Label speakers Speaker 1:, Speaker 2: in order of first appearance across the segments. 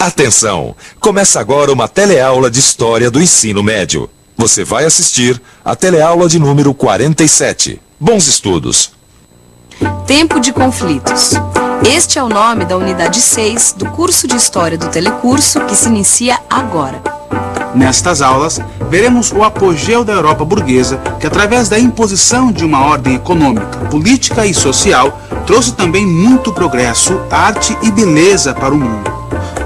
Speaker 1: Atenção! Começa agora uma teleaula de História do Ensino Médio. Você vai assistir a teleaula de número 47. Bons estudos!
Speaker 2: Tempo de conflitos. Este é o nome da unidade 6 do curso de História do Telecurso, que se inicia agora.
Speaker 3: Nestas aulas, veremos o apogeu da Europa burguesa, que através da imposição de uma ordem econômica, política e social, trouxe também muito progresso, arte e beleza para o mundo,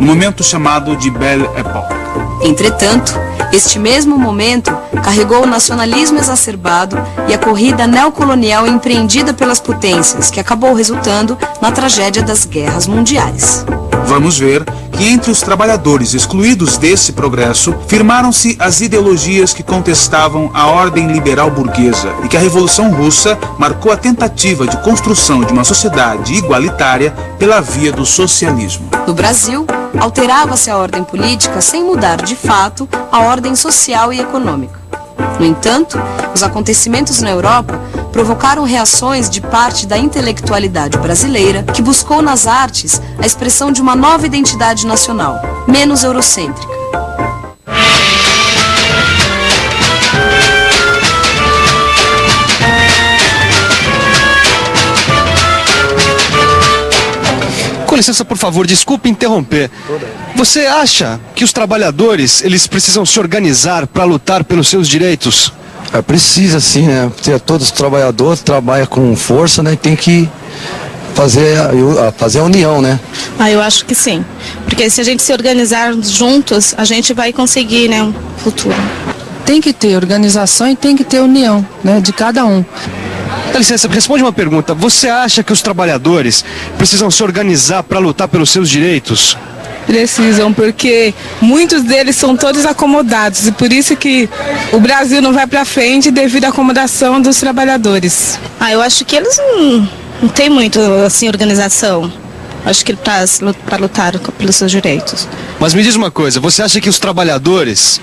Speaker 3: no momento chamado de Belle Époque.
Speaker 2: Entretanto, este mesmo momento carregou o nacionalismo exacerbado e a corrida neocolonial empreendida pelas potências, que acabou resultando na tragédia das guerras mundiais.
Speaker 3: Vamos ver que entre os trabalhadores excluídos desse progresso, firmaram-se as ideologias que contestavam a ordem liberal burguesa e que a Revolução Russa marcou a tentativa de construção de uma sociedade igualitária pela via do socialismo.
Speaker 2: No Brasil, alterava-se a ordem política sem mudar de fato a ordem social e econômica. No entanto, os acontecimentos na Europa provocaram reações de parte da intelectualidade brasileira, que buscou nas artes a expressão de uma nova identidade nacional, menos eurocêntrica.
Speaker 4: Com licença, por favor, desculpe interromper. Você acha que os trabalhadores, eles precisam se organizar para lutar pelos seus direitos?
Speaker 5: Precisa sim, né? Todos os trabalhadores trabalham com força, né? Tem que fazer a união, né?
Speaker 6: Eu acho que sim. Porque se a gente se organizar juntos, a gente vai conseguir, né, um futuro.
Speaker 7: Tem que ter organização e tem que ter união, né, de cada um.
Speaker 4: Dá licença, responde uma pergunta. Você acha que os trabalhadores precisam se organizar para lutar pelos seus direitos?
Speaker 7: Precisam, porque muitos deles são todos acomodados e por isso que o Brasil não vai para frente devido à acomodação dos trabalhadores.
Speaker 6: Eu acho que eles não têm muito, assim, organização. Acho que para lutar pelos seus direitos.
Speaker 4: Mas me diz uma coisa, você acha que os trabalhadores,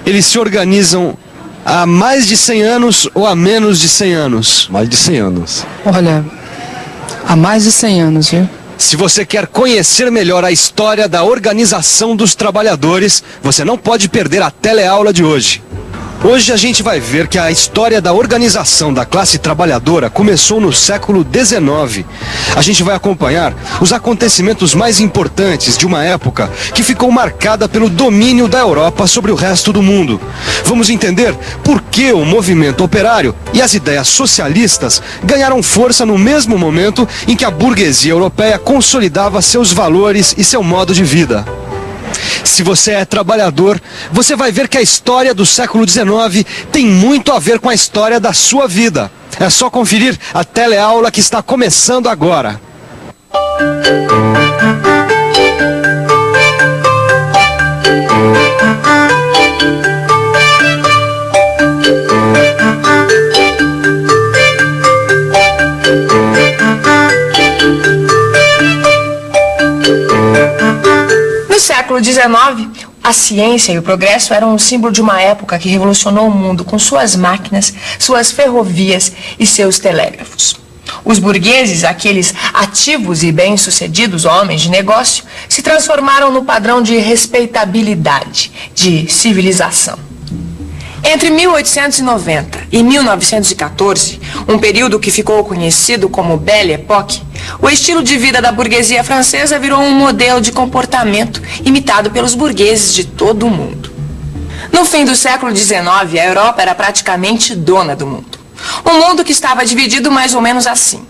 Speaker 4: eles se organizam há mais de 100 anos ou há menos de 100 anos?
Speaker 5: Mais de 100 anos.
Speaker 7: Olha, há mais de 100 anos, viu?
Speaker 4: Se você quer conhecer melhor a história da organização dos trabalhadores, você não pode perder a teleaula de hoje. Hoje a gente vai ver que a história da organização da classe trabalhadora começou no século XIX. A gente vai acompanhar os acontecimentos mais importantes de uma época que ficou marcada pelo domínio da Europa sobre o resto do mundo. Vamos entender por que o movimento operário e as ideias socialistas ganharam força no mesmo momento em que a burguesia europeia consolidava seus valores e seu modo de vida. Se você é trabalhador, você vai ver que a história do século XIX tem muito a ver com a história da sua vida. É só conferir a teleaula que está começando agora.
Speaker 8: No século XIX, a ciência e o progresso eram um símbolo de uma época que revolucionou o mundo com suas máquinas, suas ferrovias e seus telégrafos. Os burgueses, aqueles ativos e bem-sucedidos homens de negócio, se transformaram no padrão de respeitabilidade, de civilização. Entre 1890 e 1914, um período que ficou conhecido como Belle Époque, o estilo de vida da burguesia francesa virou um modelo de comportamento imitado pelos burgueses de todo o mundo. No fim do século XIX, a Europa era praticamente dona do mundo. Um mundo que estava dividido mais ou menos assim.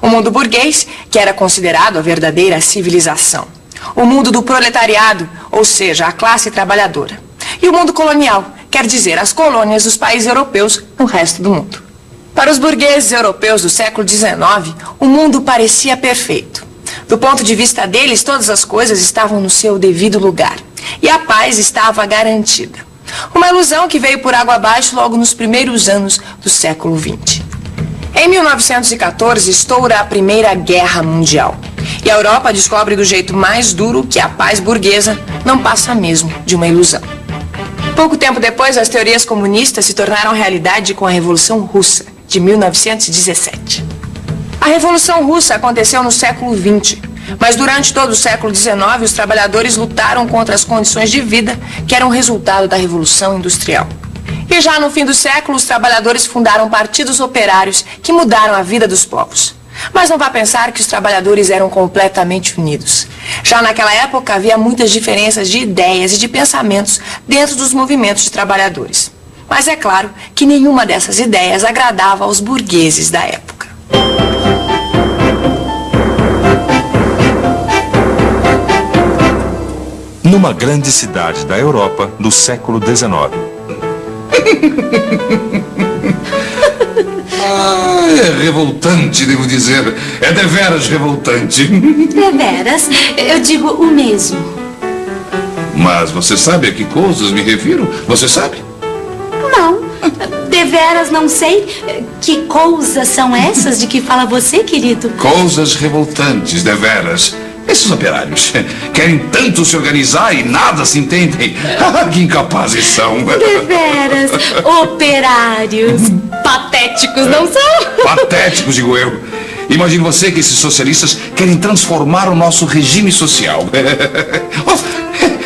Speaker 8: O mundo burguês, que era considerado a verdadeira civilização. O mundo do proletariado, ou seja, a classe trabalhadora. E o mundo colonial, quer dizer, as colônias dos países europeus no resto do mundo. Para os burgueses europeus do século XIX, o mundo parecia perfeito. Do ponto de vista deles, todas as coisas estavam no seu devido lugar. E a paz estava garantida. Uma ilusão que veio por água abaixo logo nos primeiros anos do século XX. Em 1914, estoura a Primeira Guerra Mundial. E a Europa descobre do jeito mais duro que a paz burguesa não passa mesmo de uma ilusão. Pouco tempo depois, as teorias comunistas se tornaram realidade com a Revolução Russa, de 1917. A Revolução Russa aconteceu no século XX, Mas durante todo o século XIX, os trabalhadores lutaram contra as condições de vida que eram resultado da Revolução Industrial. E já no fim do século, os trabalhadores fundaram partidos operários que mudaram a vida dos povos. Mas não vá pensar que os trabalhadores eram completamente unidos. Já naquela época havia muitas diferenças de ideias e de pensamentos dentro dos movimentos de trabalhadores. Mas é claro que nenhuma dessas ideias agradava aos burgueses da época.
Speaker 1: Numa grande cidade da Europa do século XIX.
Speaker 9: É revoltante, devo dizer. É deveras revoltante.
Speaker 10: Deveras? Eu digo o mesmo.
Speaker 9: Mas você sabe a que coisas me refiro? Você sabe?
Speaker 10: Não. Deveras não sei. Que coisas são essas de que fala você, querido?
Speaker 9: Coisas revoltantes, deveras. Esses operários querem tanto se organizar e nada se entendem. Que incapazes são.
Speaker 10: Deveras, operários. Patéticos, não são?
Speaker 9: Patéticos, digo eu. Imagine você que esses socialistas querem transformar o nosso regime social.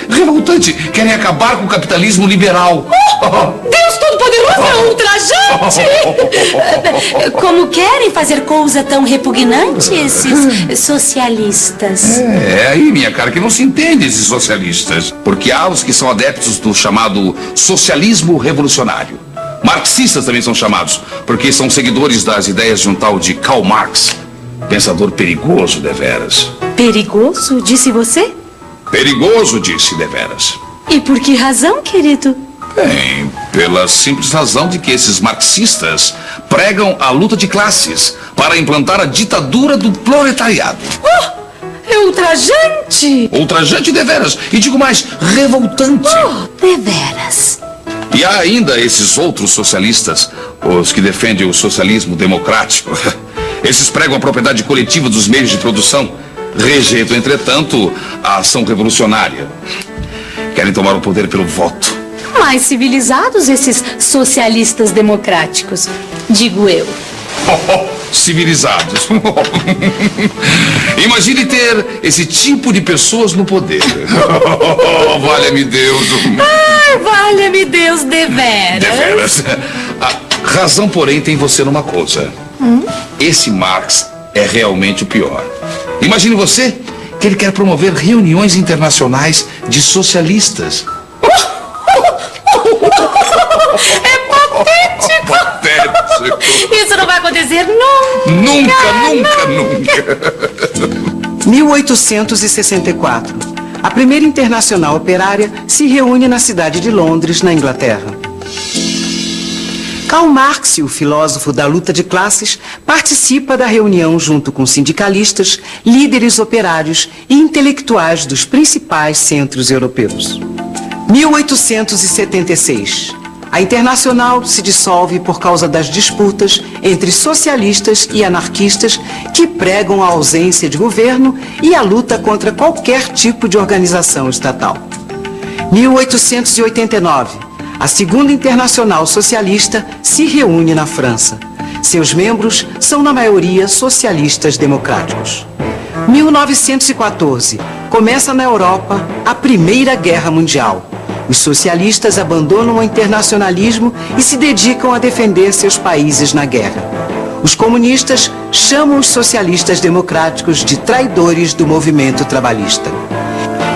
Speaker 9: Revoltante. Querem acabar com o capitalismo liberal.
Speaker 10: Deus Todo-Poderoso é ultrajante! Como querem fazer coisa tão repugnante esses socialistas?
Speaker 9: Aí, minha cara, que não se entende esses socialistas. Porque há os que são adeptos do chamado socialismo revolucionário. Marxistas também são chamados, porque são seguidores das ideias de um tal de Karl Marx. Pensador perigoso, deveras.
Speaker 10: Perigoso, disse você?
Speaker 9: Perigoso, disse, deveras.
Speaker 10: E por que razão, querido?
Speaker 9: Bem, pela simples razão de que esses marxistas pregam a luta de classes para implantar a ditadura do proletariado.
Speaker 10: É ultrajante!
Speaker 9: Ultrajante, deveras. E digo mais, revoltante.
Speaker 10: Deveras.
Speaker 9: E há ainda esses outros socialistas, os que defendem o socialismo democrático. Esses pregam a propriedade coletiva dos meios de produção. Rejeitam, entretanto, a ação revolucionária. Querem tomar o poder pelo voto.
Speaker 10: Mais civilizados esses socialistas democráticos, digo eu.
Speaker 9: Civilizados. Imagine ter esse tipo de pessoas no poder. Valha-me Deus.
Speaker 10: Ai, valha-me Deus, deveras.
Speaker 9: Deveras. A razão, porém, tem você numa coisa. Esse Marx é realmente o pior. Imagine você que ele quer promover reuniões internacionais de socialistas.
Speaker 10: É patético.
Speaker 9: Patético.
Speaker 10: Isso não vai acontecer
Speaker 11: nunca. 1864. A primeira Internacional Operária se reúne na cidade de Londres, na Inglaterra. Karl Marx, o filósofo da luta de classes, participa da reunião junto com sindicalistas, líderes operários e intelectuais dos principais centros europeus. 1876. A Internacional se dissolve por causa das disputas entre socialistas e anarquistas que pregam a ausência de governo e a luta contra qualquer tipo de organização estatal. 1889. A Segunda Internacional Socialista se reúne na França. Seus membros são, na maioria, socialistas democráticos. 1914. Começa na Europa a Primeira Guerra Mundial. Os socialistas abandonam o internacionalismo e se dedicam a defender seus países na guerra. Os comunistas chamam os socialistas democráticos de traidores do movimento trabalhista.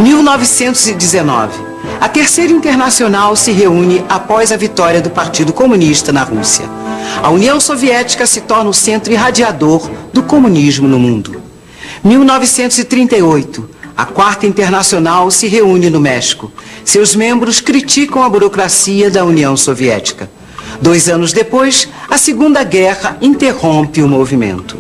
Speaker 11: 1919. A Terceira Internacional se reúne após a vitória do Partido Comunista na Rússia. A União Soviética se torna o centro irradiador do comunismo no mundo. 1938. A Quarta Internacional se reúne no México. Seus membros criticam a burocracia da União Soviética. 2 anos depois, a Segunda Guerra interrompe o movimento.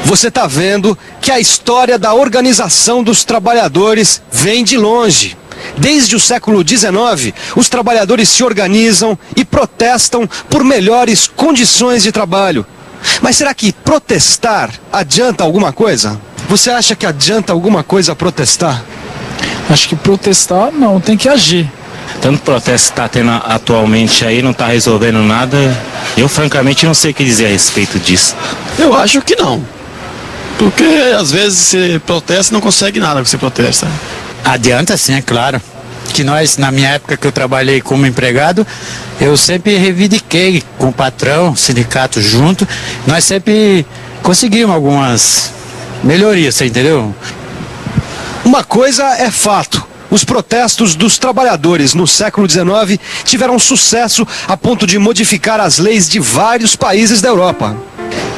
Speaker 4: Você está vendo que a história da organização dos trabalhadores vem de longe. Desde o século XIX, os trabalhadores se organizam e protestam por melhores condições de trabalho. Mas será que protestar adianta alguma coisa? Você acha que adianta alguma coisa protestar?
Speaker 12: Acho que protestar não, tem que agir.
Speaker 13: Tanto protesto que está tendo atualmente aí, não está resolvendo nada. Eu francamente não sei o que dizer a respeito disso.
Speaker 12: Eu acho que não.
Speaker 14: Porque às vezes você protesta e não consegue nada que você protesta.
Speaker 15: Adianta sim, é claro. Que nós, na minha época que eu trabalhei como empregado, eu sempre reivindiquei com o patrão, sindicato junto, nós sempre conseguimos algumas melhorias, você entendeu?
Speaker 4: Uma coisa é fato. Os protestos dos trabalhadores no século XIX tiveram sucesso a ponto de modificar as leis de vários países da Europa.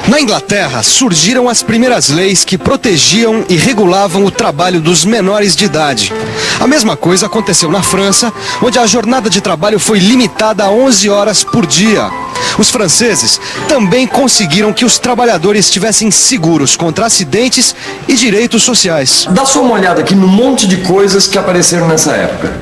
Speaker 4: Na Inglaterra, surgiram as primeiras leis que protegiam e regulavam o trabalho dos menores de idade. A mesma coisa aconteceu na França, onde a jornada de trabalho foi limitada a 11 horas por dia. Os franceses também conseguiram que os trabalhadores estivessem seguros contra acidentes e direitos sociais.
Speaker 16: Dá só uma olhada aqui no monte de coisas que apareceram nessa época.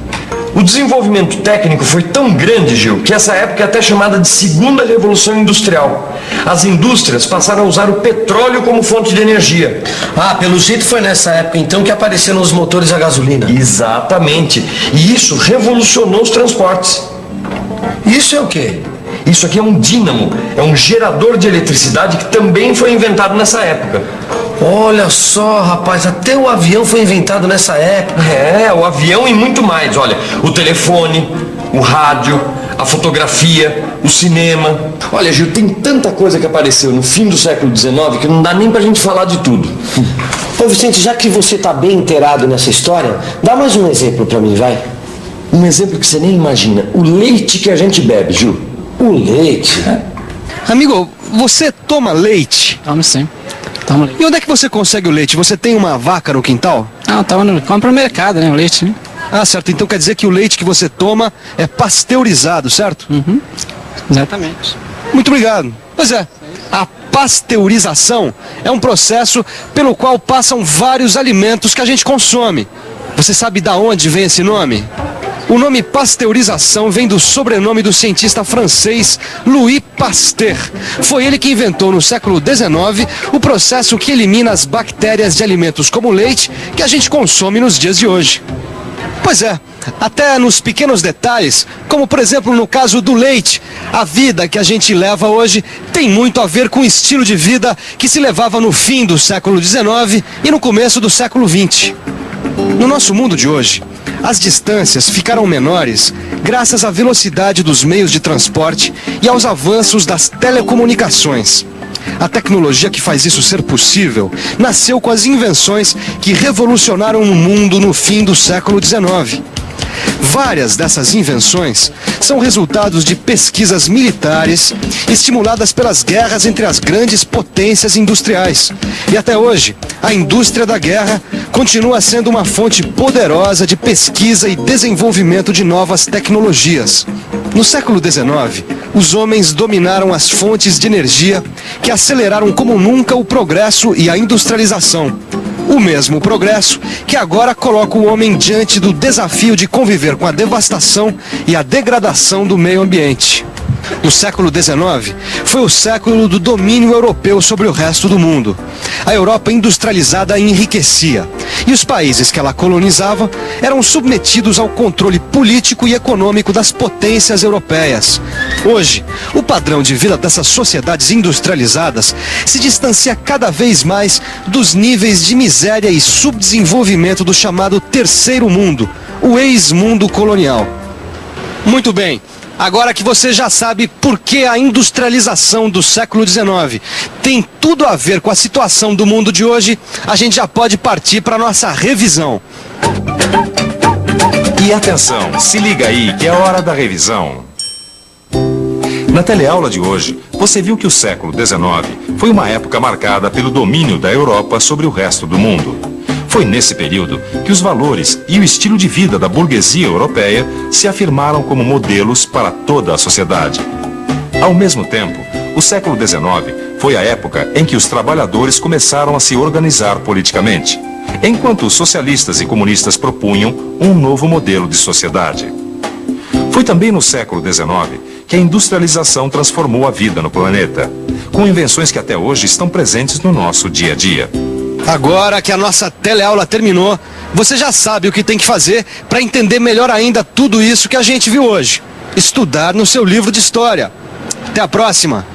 Speaker 16: O desenvolvimento técnico foi tão grande, Gil, que essa época é até chamada de Segunda Revolução Industrial. As indústrias passaram a usar o petróleo como fonte de energia.
Speaker 17: Ah, pelo jeito foi nessa época então que apareceram os motores a gasolina.
Speaker 16: Exatamente. E isso revolucionou os transportes.
Speaker 17: Isso é o quê?
Speaker 16: Isso aqui é um dínamo, é um gerador de eletricidade que também foi inventado nessa época.
Speaker 17: Olha só, rapaz, até o avião foi inventado nessa época.
Speaker 16: É, o avião e muito mais. Olha, o telefone, o rádio, a fotografia, o cinema. Olha, Gil, tem tanta coisa que apareceu no fim do século XIX que não dá nem pra gente falar de tudo.
Speaker 17: Ô Vicente, já que você tá bem inteirado nessa história, dá mais um exemplo pra mim, vai.
Speaker 16: Um exemplo que você nem imagina. O leite que a gente bebe, Gil.
Speaker 17: O leite?
Speaker 4: Amigo, você toma leite?
Speaker 12: Tomo sim.
Speaker 4: E onde é que você consegue o leite? Você tem uma vaca no quintal?
Speaker 12: Não, compra no mercado, né, o leite, né?
Speaker 4: Ah, certo. Então quer dizer que o leite que você toma é pasteurizado, certo?
Speaker 12: Uhum. Exatamente.
Speaker 4: Muito obrigado. Pois é, a pasteurização é um processo pelo qual passam vários alimentos que a gente consome. Você sabe de onde vem esse nome? O nome pasteurização vem do sobrenome do cientista francês Louis Pasteur. Foi ele que inventou no século XIX o processo que elimina as bactérias de alimentos como o leite que a gente consome nos dias de hoje. Pois é, até nos pequenos detalhes, como por exemplo no caso do leite, a vida que a gente leva hoje tem muito a ver com o estilo de vida que se levava no fim do século XIX e no começo do século XX. No nosso mundo de hoje, as distâncias ficaram menores graças à velocidade dos meios de transporte e aos avanços das telecomunicações. A tecnologia que faz isso ser possível nasceu com as invenções que revolucionaram o mundo no fim do século XIX. Várias dessas invenções são resultados de pesquisas militares estimuladas pelas guerras entre as grandes potências industriais. E até hoje, a indústria da guerra continua sendo uma fonte poderosa de pesquisa e desenvolvimento de novas tecnologias. No século XIX, os homens dominaram as fontes de energia que aceleraram como nunca o progresso e a industrialização. O mesmo progresso que agora coloca o homem diante do desafio de conviver com a devastação e a degradação do meio ambiente. O século XIX foi o século do domínio europeu sobre o resto do mundo. A Europa industrializada enriquecia, e os países que ela colonizava eram submetidos ao controle político e econômico das potências europeias. Hoje, o padrão de vida dessas sociedades industrializadas se distancia cada vez mais dos níveis de miséria e subdesenvolvimento do chamado Terceiro Mundo, o ex-mundo colonial. Muito bem. Agora que você já sabe por que a industrialização do século XIX tem tudo a ver com a situação do mundo de hoje, a gente já pode partir para a nossa revisão.
Speaker 1: E atenção, se liga aí que é hora da revisão. Na teleaula de hoje, você viu que o século XIX foi uma época marcada pelo domínio da Europa sobre o resto do mundo. Foi nesse período que os valores e o estilo de vida da burguesia europeia se afirmaram como modelos para toda a sociedade. Ao mesmo tempo, o século XIX foi a época em que os trabalhadores começaram a se organizar politicamente, enquanto os socialistas e comunistas propunham um novo modelo de sociedade. Foi também no século XIX que a industrialização transformou a vida no planeta, com invenções que até hoje estão presentes no nosso dia a dia.
Speaker 4: Agora que a nossa teleaula terminou, você já sabe o que tem que fazer para entender melhor ainda tudo isso que a gente viu hoje. Estudar no seu livro de história. Até a próxima!